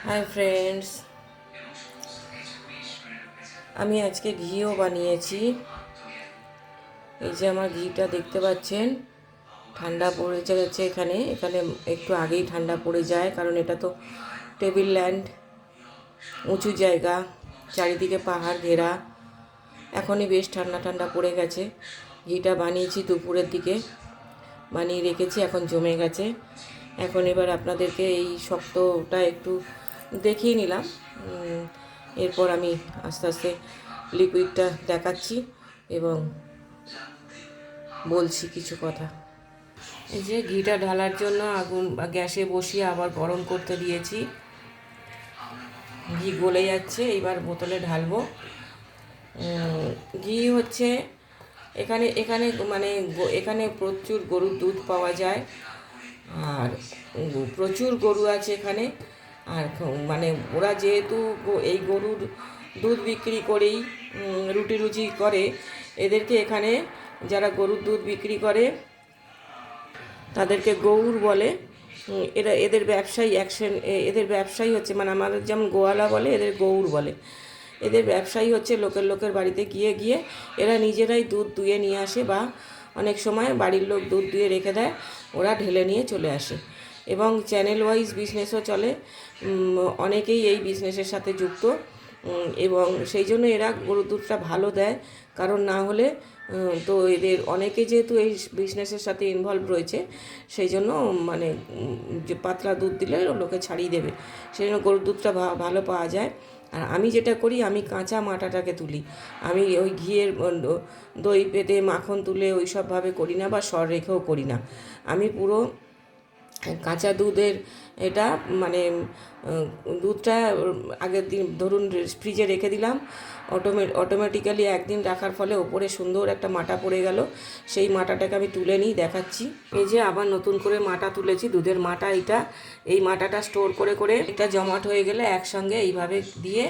Hi friends, আমি আজকে ঘিও বানিয়েছি। এই যে আমার ঘিটা দেখতে পাচ্ছেন, ঠান্ডা পড়ে যাচ্ছে। এখানে এখানে একটু আগেই ঠান্ডা পড়ে যায়, কারণ এটা তো টেবিল ল্যান্ড, উঁচু জায়গা, চারিদিকে পাহাড় ঘেরা। এখনই বেশ ঠান্ডা ঠান্ডা পড়ে গেছে। ঘিটা বানিয়েছি দুপুরের দিকে, বানিয়ে রেখেছি, এখন জমে গেছে। এখন এবার আপনাদেরকে এই শক্তটা একটু দেখিয়ে নিলাম। এরপর আমি আস্তে আস্তে লিকুইডটা দেখাচ্ছি এবং বলছি কিছু কথা। এই যে ঘিটা ঢালার জন্য আগুন গ্যাসে বসিয়ে আবার গরম করতে দিয়েছি। ঘি গলে যাচ্ছে, এইবার বোতলে ঢালবো। ঘি হচ্ছে এখানে এখানে মানে এখানে প্রচুর গরুর দুধ পাওয়া যায়, আর প্রচুর গরু আছে এখানে। আর মানে ওরা যেহেতু এই গরুর দুধ বিক্রি করেই রুটি রুজি করে, এদেরকে এখানে যারা গরুর দুধ বিক্রি করে তাদেরকে গৌর বলে। এরা এদের ব্যবসায়ী এদের ব্যবসায়ী হচ্ছে, মানে আমাদের যেমন গোয়ালা বলে, এদের গৌর বলে। এদের ব্যবসায়ী হচ্ছে লোকের বাড়িতে গিয়ে গিয়ে এরা নিজেরাই দুধ দুয়ে নিয়ে আসে, বা অনেক সময় বাড়ির লোক দুধ দুয়ে রেখে দেয়, ওরা ঢেলে নিয়ে চলে আসে। এবং চ্যানেল ওয়াইজ বিজনেসও চলে, অনেকেই এই বিজনেসের সাথে যুক্ত। এবং সেই জন্য এরা গরুর দুধটা ভালো দেয়, কারণ না হলে তো এদের অনেকে যেহেতু এই বিজনেসের সাথে ইনভলভ রয়েছে, সেই জন্য মানে যে পাতলা দুধ দিলে লোকে ছাড়িয়ে দেবে, সেই জন্য গরুর দুধটা ভালো পাওয়া যায়। আর আমি যেটা করি, আমি কাঁচা মাটাটাকে তুলি। আমি ওই ঘিয়ের দই পেতে মাখন তুলে ওই সবভাবে করি না, বা সর রেখেও করি না। আমি পুরো কাঁচা দুধের এটা মানে দুধটা আগের দিন ধরুন ফ্রিজে রেখে দিলাম, অটোমেটিক্যালি একদিন রাখার ফলে ওপরে সুন্দর একটা মাটা পড়ে গেল। সেই মাটাটাকে আমি তুলে নিই, দেখাচ্ছি। এই যে আবার নতুন করে মাটা তুলেছি, দুধের মাটা এটা। এই মাটাটা স্টোর করে করে এটা জমাট হয়ে গেলে একসঙ্গে এইভাবে দিয়ে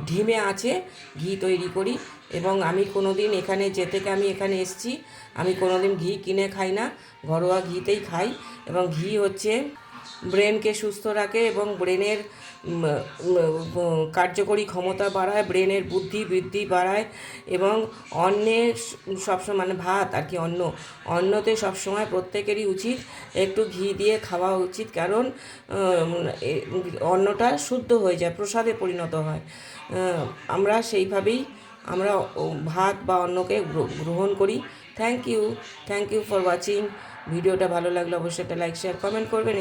ঢিমে আছে ঘি তৈরি করি। এবং আমি কোনো দিন এখানে থেকে আমি এখানে এসেছি, আমি কোনো দিন ঘি কিনে খাই না, ঘরোয়া ঘিতেই খাই। এবং ঘি হচ্ছে ব্রেনকে সুস্থ রাখে এবং ব্রেনের কার্যকরী ক্ষমতা বাড়ায়, ব্রেনের বুদ্ধি বৃদ্ধি বাড়ায়। এবং অন্নের সবসময় মানে ভাত আর কি, অন্নতে সবসময় প্রত্যেকেরই উচিত একটু ঘি দিয়ে খাওয়া উচিত, কারণ অন্নটা শুদ্ধ হয়ে যায়, প্রসাদে পরিণত হয়। আমরা সেইভাবেই আমরা ভাত বা অন্নকে গ্রহণ করি। Thank you for watching. ভিডিওটা ভালো লাগলে অবশ্যই একটা লাইক শেয়ার কমেন্ট করবেন।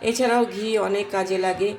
এছাড়াও ঘি অনেক কাজে লাগে।